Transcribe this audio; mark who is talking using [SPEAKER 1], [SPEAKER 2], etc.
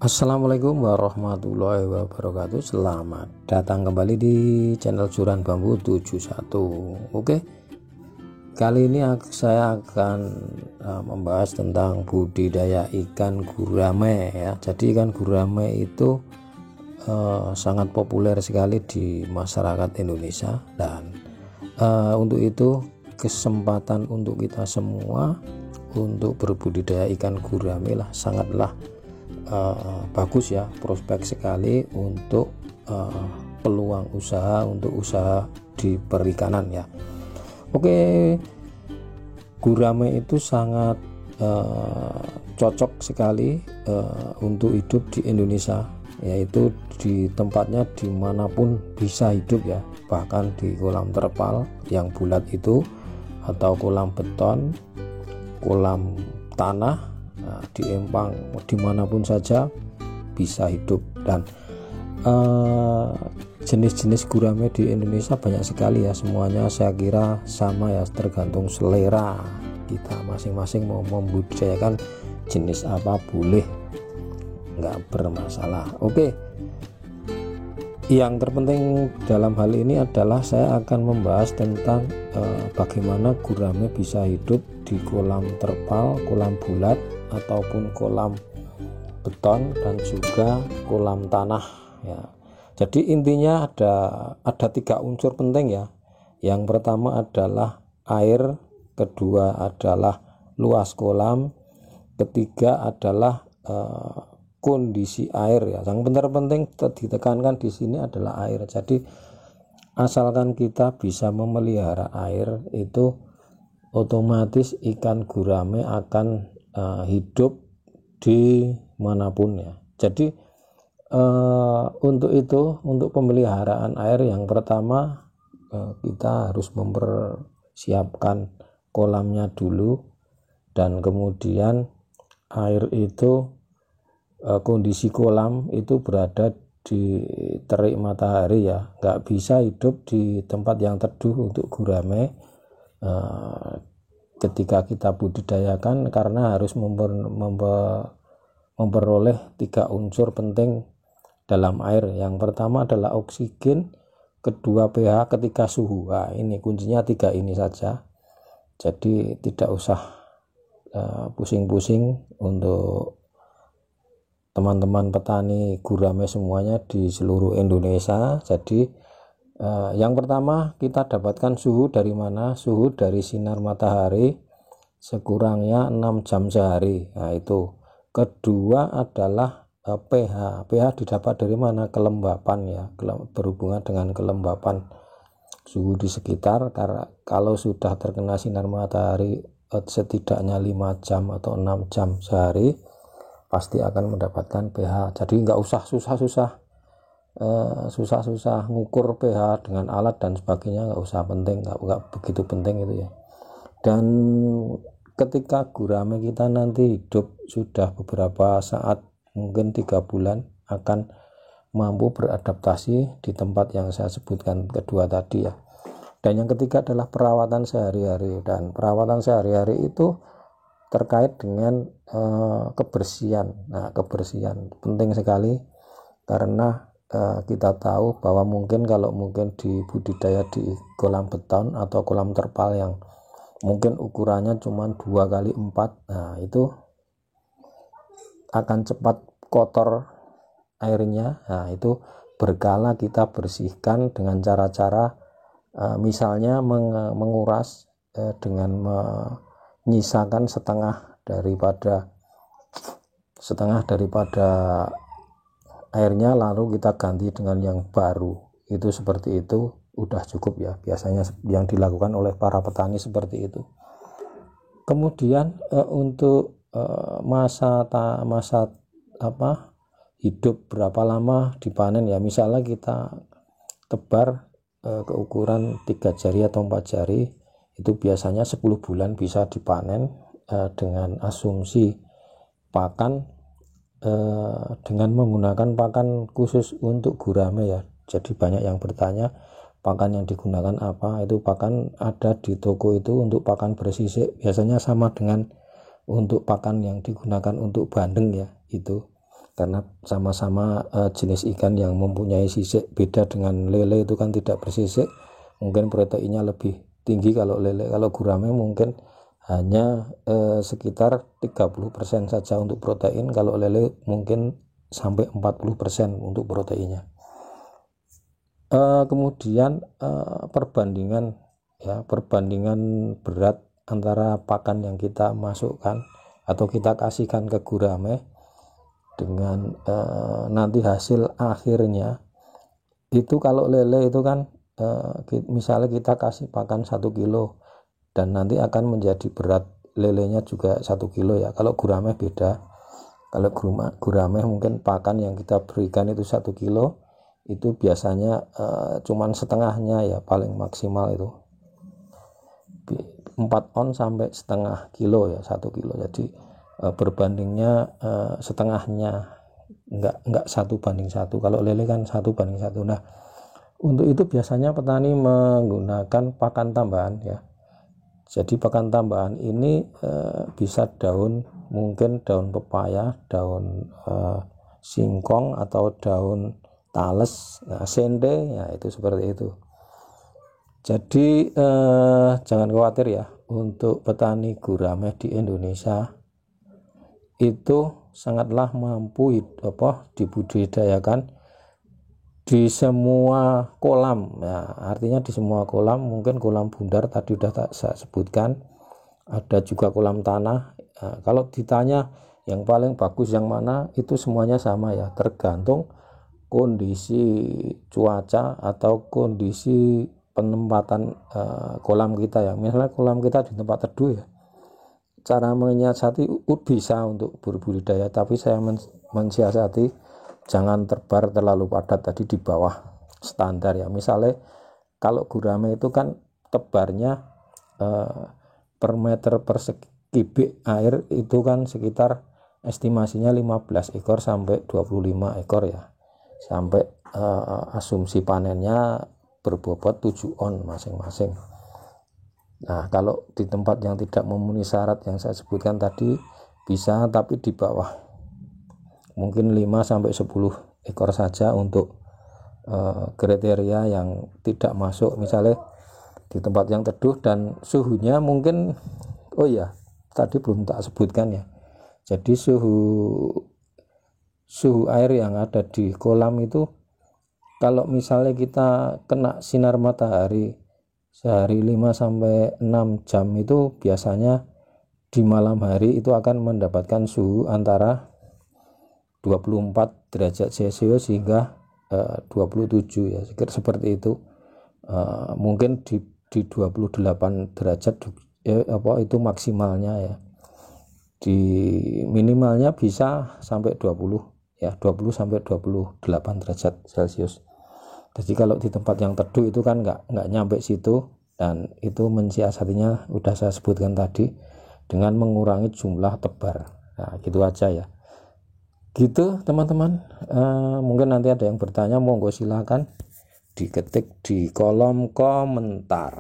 [SPEAKER 1] Assalamualaikum warahmatullahi wabarakatuh. Selamat datang kembali di channel Joran Bambu 71. Oke, kali ini saya akan membahas tentang budidaya ikan gurame ya. Jadi ikan gurame itu sangat populer sekali di masyarakat Indonesia, dan untuk itu kesempatan untuk kita semua untuk berbudidaya ikan gurame lah sangatlah bagus ya, prospek sekali untuk peluang usaha untuk usaha di perikanan ya. Oke, gurame itu sangat cocok sekali untuk hidup di Indonesia, yaitu di tempatnya dimanapun bisa hidup ya, bahkan di kolam terpal yang bulat itu atau kolam beton, kolam tanah, di empang, dimanapun saja bisa hidup. Dan jenis-jenis gurame di Indonesia banyak sekali ya, semuanya saya kira sama ya, tergantung selera kita masing-masing mau membudidayakan jenis apa boleh, nggak bermasalah. Oke, yang terpenting dalam hal ini adalah saya akan membahas tentang bagaimana gurame bisa hidup di kolam terpal, kolam bulat ataupun kolam beton dan juga kolam tanah ya. Jadi intinya ada 3 unsur penting ya. Yang pertama adalah air, kedua adalah luas kolam, ketiga adalah kondisi air ya. Yang penting ditekankan di sini adalah air. Jadi asalkan kita bisa memelihara air, itu otomatis ikan gurame akan hidup di manapun ya. Jadi untuk pemeliharaan air, yang pertama kita harus mempersiapkan kolamnya dulu, dan kemudian air itu kondisi kolam itu berada di terik matahari ya, nggak bisa hidup di tempat yang teduh untuk gurame ketika kita budidayakan, karena harus memperoleh 3 unsur penting dalam air. Yang pertama adalah oksigen, kedua pH, ketiga suhu. Nah, ini kuncinya 3 ini saja. Jadi tidak usah pusing-pusing untuk teman-teman petani gurame semuanya di seluruh Indonesia. Jadi yang pertama kita dapatkan suhu dari mana? Suhu dari sinar matahari sekurangnya 6 jam sehari. Nah itu. Kedua adalah pH. pH didapat dari mana? Kelembapan ya, berhubungan dengan kelembapan suhu di sekitar. Karena kalau sudah terkena sinar matahari setidaknya 5 jam atau 6 jam sehari, pasti akan mendapatkan pH. Jadi nggak usah susah-susah ngukur pH dengan alat dan sebagainya, nggak usah, penting, nggak begitu penting itu ya. Dan ketika gurame kita nanti hidup sudah beberapa saat, mungkin 3 bulan, akan mampu beradaptasi di tempat yang saya sebutkan kedua tadi ya. Dan yang ketiga adalah perawatan sehari-hari, dan perawatan sehari-hari itu terkait dengan kebersihan. Nah, kebersihan penting sekali, karena kita tahu bahwa kalau mungkin di budidaya di kolam beton atau kolam terpal yang mungkin ukurannya cuma 2x4, nah itu akan cepat kotor airnya. Nah itu berkala kita bersihkan dengan cara-cara misalnya menguras dengan menyisakan setengah daripada airnya, lalu kita ganti dengan yang baru. Itu seperti itu udah cukup ya, biasanya yang dilakukan oleh para petani seperti itu. Kemudian untuk masa hidup berapa lama dipanen ya, misalnya kita tebar keukuran 3 jari atau 4 jari, itu biasanya 10 bulan bisa dipanen dengan asumsi pakan dengan menggunakan pakan khusus untuk gurame ya. Jadi banyak yang bertanya pakan yang digunakan apa, itu pakan ada di toko itu untuk pakan bersisik biasanya sama dengan untuk pakan yang digunakan untuk bandeng ya, itu karena sama-sama jenis ikan yang mempunyai sisik. Beda dengan lele, itu kan tidak bersisik, mungkin proteinnya lebih tinggi kalau lele. Kalau gurame mungkin hanya sekitar 30% saja untuk protein, kalau lele mungkin sampai 40% untuk proteinnya. Kemudian perbandingan berat antara pakan yang kita masukkan atau kita kasihkan ke gurame dengan nanti hasil akhirnya. Itu kalau lele itu kan misalnya kita kasih pakan 1 kilo dan nanti akan menjadi berat lelenya juga 1 kilo ya. Kalau gurame beda. Kalau gurame mungkin pakan yang kita berikan itu 1 kilo, itu biasanya cuman setengahnya ya, paling maksimal itu 4 on sampai setengah kilo ya, 1 kilo. Jadi berbandingnya setengahnya, enggak 1:1. Kalau lele kan 1:1. Nah, untuk itu biasanya petani menggunakan pakan tambahan ya. Jadi pakan tambahan ini bisa daun, mungkin daun pepaya, daun singkong atau daun tales, sende ya, itu seperti itu. Jadi jangan khawatir ya, untuk petani gurame di Indonesia itu sangatlah mampu dibudidayakan di semua kolam ya, artinya di semua kolam. Mungkin kolam bundar tadi udah saya sebutkan, ada juga kolam tanah. Kalau ditanya yang paling bagus yang mana, itu semuanya sama ya, tergantung kondisi cuaca atau kondisi penempatan kolam kita ya. Misalnya kolam kita di tempat teduh ya, cara menyiasati bisa untuk berbudidaya, tapi saya mensiasati jangan terbar terlalu padat tadi, di bawah standar ya. Misalnya kalau gurame itu kan tebarnya per meter persegi air itu kan sekitar estimasinya 15 ekor sampai 25 ekor ya, sampai asumsi panennya berbobot 7 on masing-masing. Nah, kalau di tempat yang tidak memenuhi syarat yang saya sebutkan tadi bisa, tapi di bawah mungkin 5 sampai 10 ekor saja untuk kriteria yang tidak masuk. Misalnya di tempat yang teduh dan suhunya mungkin, oh ya tadi belum tak sebutkan ya, jadi suhu air yang ada di kolam itu, kalau misalnya kita kena sinar matahari sehari 5 sampai 6 jam, itu biasanya di malam hari itu akan mendapatkan suhu antara 24 derajat Celcius hingga 27 ya, seperti itu. Mungkin di 28 derajat itu maksimalnya ya. Di minimalnya bisa sampai 20 ya, 20 sampai 28 derajat Celcius. Jadi kalau di tempat yang teduh itu kan nggak nyampe situ, dan itu mensiasatinya udah saya sebutkan tadi dengan mengurangi jumlah tebar. Nah, gitu aja ya. Gitu teman-teman. Mungkin nanti ada yang bertanya, monggo silakan diketik di kolom komentar.